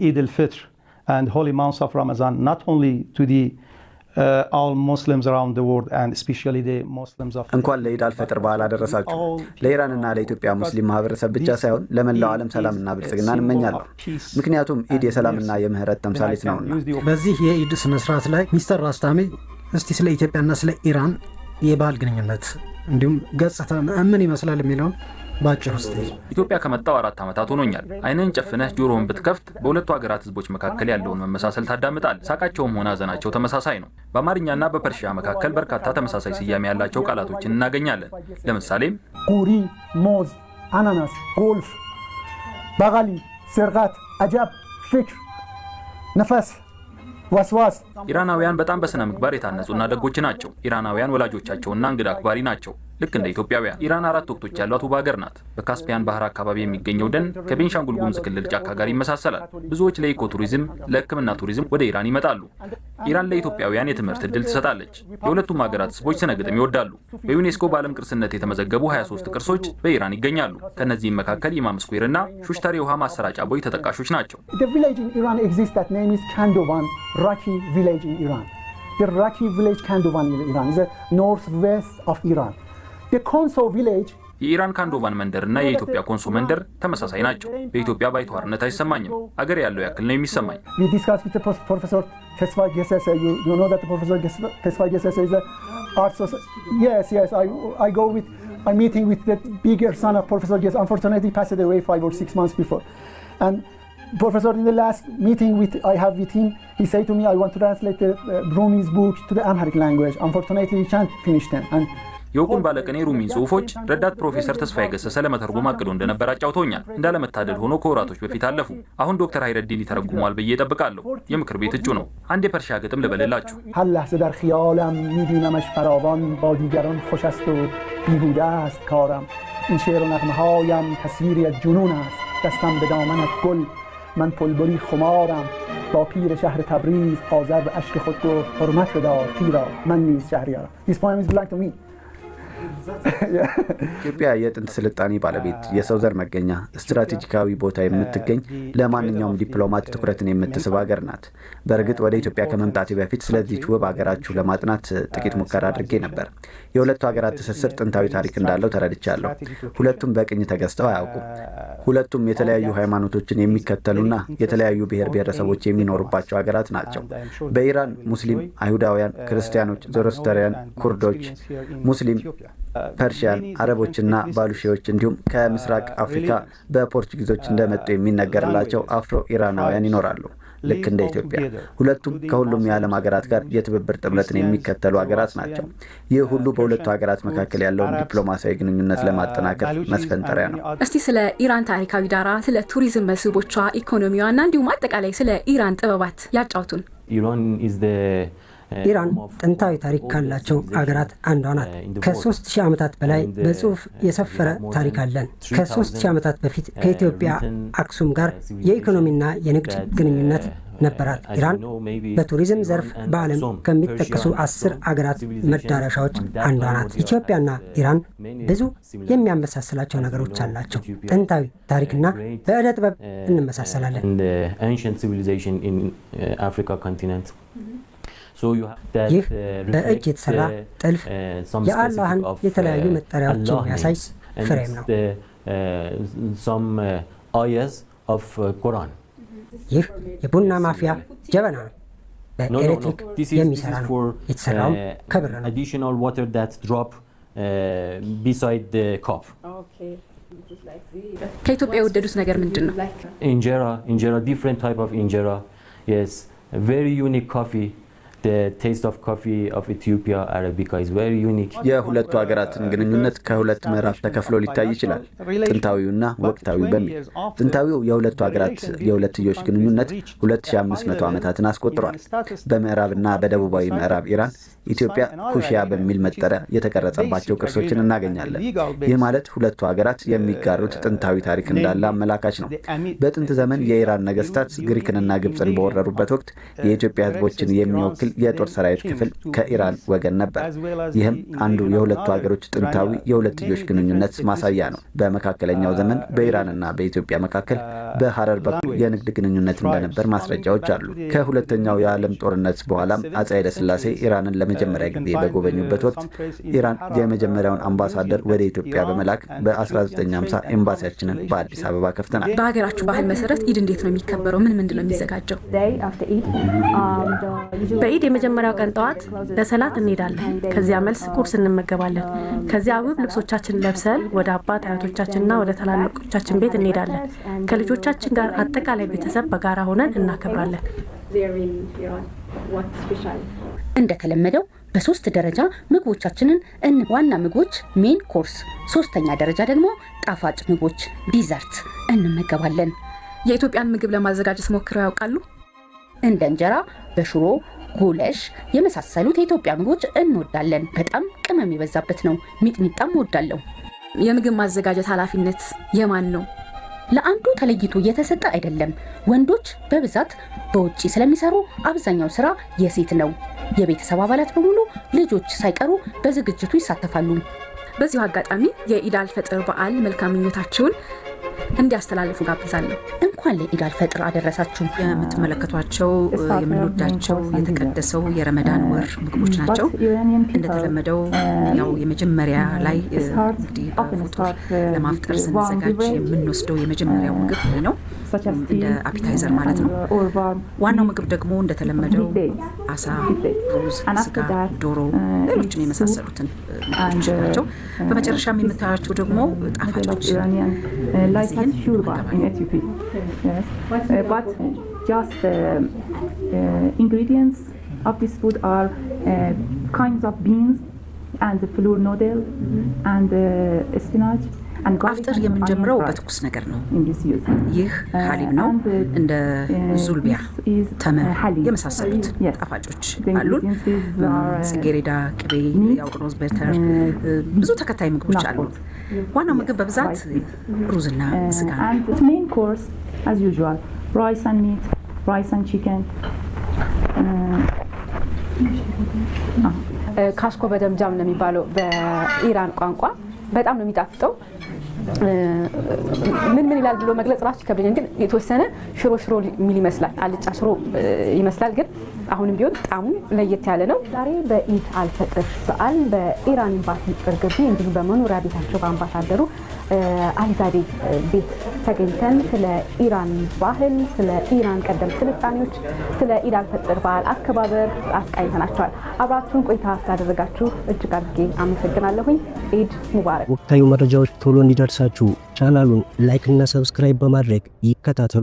Eid al-Fitr and holy month of Ramadan, not only to the all Muslims around the world and especially the Muslims of እንኳን ለኢድ አልፈጥር በዓል አደረሳችሁ። ለኢራንና ለኢትዮጵያ ሙስሊም ማህበረሰብ ብቻ ሳይሆን ለመላው ዓለም ሰላምና ብልጽግና እንመኛለሁ። ምክንያቱም ኢድ የሰላምና የምህረት ተምሳሌት ነውና። በዚህ የኢድ ስነ ስርዓት ላይ ሚስተር ራስታሚ እስቲ ስለ ኢትዮጵያና ስለ ኢራን የባህል ግንኙነት እንዲሁም ገጽታ ምን ይመስላል የሚለውን ባጭሩ እስቲ። ኢትዮጵያ ከመጣው 4 ዓመታት ሆኖኛል። አይነን ጨፍነህ ጆሮውን ብትከፍት በሁለቱ ሀገራት ህዝቦች መካከል ያለውን መመሳሰል ታዳምጣለህ። ሳቃቸውም ሆነ ሀዘናቸው ተመሳሳይ ነው። በአማርኛና በፐርሺያ መካከል በርካታ ተመሳሳይ ስያሜ ያላቸው ቃላቶችን እናገኛለን። ለምሳሌ ቁሪ፣ ሞዝ፣ አናናስ፣ ጎልፍ፣ ባጋሊ፣ ስርጋት፣ አጃብ፣ ፍክር፣ ነፋስ፣ ዋስዋስ። ኢራናውያን በጣም በስነ ምግባር የታነጹና ደጎች ናቸው። ኢራናውያን ወላጆቻቸውና እንግዳ አክባሪ ናቸው። ልክ እንደ ኢትዮጵያውያን። ኢራን 4 ወቅቶች ያሏት ውብ ሀገር ናት። በካስፒያን ባህር አካባቢ የሚገኘው ደን ከቤንሻንጉል ጉሙዝ ክልል ጫካ ጋር ይመሳሰላል። ብዙዎች ለኢኮቱሪዝም፣ ለሕክምና ቱሪዝም ወደ ኢራን ይመጣሉ። ኢራን ለኢትዮጵያውያን የትምህርት ዕድል ትሰጣለች። የሁለቱም ሀገራት ህዝቦች ስነ ግጥም ይወዳሉ። በዩኔስኮ በዓለም ቅርስነት የተመዘገቡ 23 ቅርሶች በኢራን ይገኛሉ። ከነዚህም መካከል ኢማም ስኩዌር እና ሹሽታሪ ውሃ ማሰራጫ ቦይ ተጠቃሾች ናቸው። The village in Iran exists that name is Kandovan, Raki village in Iran. The Raki village Kandovan in Iran is the northwest of Iran. The Konso village የኢራን ካንዶቫን መንደርና የኢትዮጵያ ኮንሶ መንደር ተመሳሳይ ናቸው። በኢትዮጵያ ባይተዋርነት አይሰማኝም። አገር ያለው ያክል ነው የሚሰማኝ። We discussed with the Professor Tesfaye Gesese. You know that the Professor Tesfaye Gesese is a art society. Yes, I go with a meeting with the bigger son of Professor Gesese. Unfortunately, he passed away 5 or 6 months before. And Professor, in the last meeting I have with him, he said to me, I want to translate the Rumi's book to the Amharic language. Unfortunately, he can't finish them. And የወቁን ባለቀኔ ሩሚን ጽሁፎች ረዳት ፕሮፌሰር ተስፋዬ ገሰሰ ለመተርጎም አቅዶ እንደነበር አጫውተውኛል። እንዳለመታደል ሆኖ ከወራቶች በፊት አለፉ። አሁን ዶክተር ሃይረዲን ይተረጉማል ብዬ እጠብቃለሁ። የምክር ቤት እጩ ነው። አንድ የፐርሺያ ግጥም ልበልላችሁ። هر لحظه در خیالم میبینمش فراوان با دیگران خوش است و بیهوده است کارم این شعر و نغمه هایم تصویری از جنون است دستم به دامنت گل من پلبلی خمارم با پیر شهر تبریز آذر به اشک خود گفت حرمت بدار پیرا من نیز شهریارم. This poem is belong to me. ኢትዮጵያ የጥንት ስልጣኔ ባለቤት የሰው ዘር መገኛ ስትራቴጂካዊ ቦታ የምትገኝ ለማንኛውም ዲፕሎማት ትኩረትን የምትስብ ሀገር ናት። በእርግጥ ወደ ኢትዮጵያ ከመምጣቴ በፊት ስለዚህ ውብ ሀገራችሁ ለማጥናት ጥቂት ሙከራ አድርጌ ነበር። የሁለቱ ሀገራት ትስስር ጥንታዊ ታሪክ እንዳለው ተረድቻለሁ። ሁለቱም በቅኝ ተገዝተው አያውቁም። ሁለቱም የተለያዩ ሃይማኖቶችን የሚከተሉና የተለያዩ ብሔር ብሔረሰቦች የሚኖሩባቸው ሀገራት ናቸው። በኢራን ሙስሊም፣ አይሁዳውያን፣ ክርስቲያኖች፣ ዞሮስትሪያን፣ ኩርዶች፣ ሙስሊም፣ ፐርሺያን፣ አረቦችና ባሉሺዎች እንዲሁም ከምስራቅ አፍሪካ በፖርቹጊዞች እንደመጡ የሚነገርላቸው አፍሮ ኢራናውያን ይኖራሉ። ልክ እንደ ኢትዮጵያ ሁለቱም ከሁሉም የዓለም ሀገራት ጋር የትብብር ጥምረትን የሚከተሉ ሀገራት ናቸው። ይህ ሁሉ በሁለቱ ሀገራት መካከል ያለውን ዲፕሎማሲያዊ ግንኙነት ለማጠናከር መስፈንጠሪያ ነው። እስቲ ስለ ኢራን ታሪካዊ ዳራ፣ ስለ ቱሪዝም መስህቦቿ፣ ኢኮኖሚዋና እንዲሁም አጠቃላይ ስለ ኢራን ጥበባት ያጫውቱን። ኢራን ጥንታዊ ታሪክ ካላቸው አገራት አንዷ ናት። ከ3000 ዓመታት በላይ በጽሁፍ የሰፈረ ታሪክ አለን። ከ3000 ዓመታት በፊት ከኢትዮጵያ አክሱም ጋር የኢኮኖሚና የንግድ ግንኙነት ነበራት። ኢራን በቱሪዝም ዘርፍ በዓለም ከሚጠቀሱ 10 አገራት መዳረሻዎች አንዷ ናት። ኢትዮጵያና ኢራን ብዙ የሚያመሳስላቸው ነገሮች አላቸው። ጥንታዊ ታሪክና በዕደ ጥበብ እንመሳሰላለን። ይህ በእጅ የተሰራ ጥልፍ የአላህን የተለያዩ መጠሪያዎች የሚያሳይ ፍሬም ነው። ይህ የቡና ማፍያ ጀበና ነው። በኤሌክትሪክ የሚሰራ ነው። የተሰራውም ከብር ነው። ከኢትዮጵያ የወደዱት ነገር ምንድን ነው? injera different type of injera. Yes, very unique coffee. The taste of coffee of Ethiopia Arabica is very unique. የሁለቱ ሀገራትን ግንኙነት ከሁለት ምዕራፍ ተከፍሎ ሊታይ ይችላል። ጥንታዊውና ወቅታዊው በሚል ጥንታዊው የሁለቱ ሀገራት የሁለትዮሽ ግንኙነት 2500 ዓመታትን አስቆጥሯል። በምዕራብና በደቡባዊ ምዕራብ ኢራን ኢትዮጵያ ኩሽያ በሚል መጠሪያ የተቀረጸባቸው ቅርሶችን እናገኛለን። ይህ ማለት ሁለቱ ሀገራት የሚጋሩት ጥንታዊ ታሪክ እንዳለ አመላካች ነው። በጥንት ዘመን የኢራን ነገስታት ግሪክንና ግብፅን በወረሩበት ወቅት የኢትዮጵያ ህዝቦችን የሚወክል የጦር ሰራዊት ክፍል ከኢራን ወገን ነበር። ይህም አንዱ የሁለቱ ሀገሮች ጥንታዊ የሁለትዮሽ ግንኙነት ማሳያ ነው። በመካከለኛው ዘመን በኢራንና በኢትዮጵያ መካከል በሐረር በኩል የንግድ ግንኙነት እንደነበር ማስረጃዎች አሉ። ከሁለተኛው የዓለም ጦርነት በኋላም አፄ ኃይለ ሥላሴ ኢራንን ለመጀመሪያ ጊዜ በጎበኙበት ወቅት ኢራን የመጀመሪያውን አምባሳደር ወደ ኢትዮጵያ በመላክ በ1950 ኤምባሲያችንን በአዲስ አበባ ከፍተናል። በሀገራችሁ ባህል መሰረት ኢድ እንዴት ነው የሚከበረው? ምንድን ነው የሚዘጋጀው? በኢድ የመጀመሪያው ቀን ጠዋት ለሰላት እንሄዳለን። ከዚያ መልስ ቁርስ እንመገባለን። ከዚያ ውብ ልብሶቻችን ለብሰን ወደ አባት አያቶቻችንና ወደ ታላላቆቻችን ቤት እንሄዳለን። ከልጆቻችን ጋር አጠቃላይ ቤተሰብ በጋራ ሆነን እናከብራለን። እንደተለመደው በ3 ደረጃ ምግቦቻችንን ዋና ምግቦች ሜን ኮርስ፣ 3ኛ ደረጃ ደግሞ ጣፋጭ ምግቦች ዲዘርት እንመገባለን። የኢትዮጵያን ምግብ ለማዘጋጀት ሞክረው ያውቃሉ? እንደ እንጀራ በሽሮ፣ ጉለሽ የመሳሰሉት የኢትዮጵያ ምግቦች እንወዳለን። በጣም ቅመም የበዛበት ነው። ሚጥሚጣም እወዳለሁ። የምግብ ማዘጋጀት ኃላፊነት የማን ነው? ለአንዱ ተለይቶ የተሰጠ አይደለም። ወንዶች በብዛት በውጪ ስለሚሰሩ አብዛኛው ስራ የሴት ነው። የቤተሰብ አባላት በሙሉ ልጆች ሳይቀሩ በዝግጅቱ ይሳተፋሉ። በዚሁ አጋጣሚ የኢድ አልፈጥር በዓል መልካም ምኞታችሁን እንዲያስተላልፉ ጋብዛለሁ። እንኳን ለኢድ አልፈጥር አደረሳችሁ። የምትመለከቷቸው የምንወዳቸው የተቀደሰው የረመዳን ወር ምግቦች ናቸው። እንደተለመደው ያው የመጀመሪያ ላይ እንግዲህ በፍጡር ለማፍጠር ስንዘጋጅ የምንወስደው የመጀመሪያው ምግብ ነው፣ እንደ አፒታይዘር ማለት ነው። ዋናው ምግብ ደግሞ እንደተለመደው አሳ፣ ሩዝ፣ ስጋ፣ ዶሮ፣ ሌሎችን የመሳሰሉትን ምግቦች ናቸው። በመጨረሻም የምታያቸው ደግሞ ጣፋጮች in Ethiopia. Yes. But just ingredients of this food are kinds of beans and flour noodle and spinach. አፍጥር የምንጀምረው በትኩስ ነገር ነው። ይህ ሀሊብ ነው። እንደ ዙልቢያ፣ ተምር የመሳሰሉት ጣፋጮች አሉን። ጽጌሬዳ፣ ቅቤ፣ ያው ሮዝ በተር፣ ብዙ ተከታይ ምግቦች አሉ። ዋናው ምግብ በብዛት ሩዝና ስጋ ነው። Main course as usual rice and meat, rice and chicken. ካሽኮ በደምጃም ነው የሚባለው በኢራን ቋንቋ። በጣም ነው የሚጣፍጠው። ምን ይላል ብሎ መግለጽ ራሱ ይከብደኛል፣ ግን የተወሰነ ሽሮ ሚል ይመስላል፣ አልጫ ሽሮ ይመስላል፣ ግን አሁንም ቢሆን ጣሙ ለየት ያለ ነው። ዛሬ በኢድ አልፈጥር በዓል በኢራን ኤምባሲ ቅጥር ግቢ እንዲሁም በመኖሪያ ቤታቸው በአምባሳደሩ አሊዛዴ ቤት ተገኝተን ስለ ኢራን ባህል፣ ስለ ኢራን ቀደምት ስልጣኔዎች፣ ስለ ኢድ አልፈጥር በዓል አከባበር አስቃኝተናቸዋል። አብራችሁን ቆይታ ስላደረጋችሁ እጅግ አድርጌ አመሰግናለሁኝ። ኢድ ሙባረክ። ወቅታዊ መረጃዎች ቶሎ እንዲደርሳችሁ ቻናሉን ላይክ እና ሰብስክራይብ በማድረግ ይከታተሉ።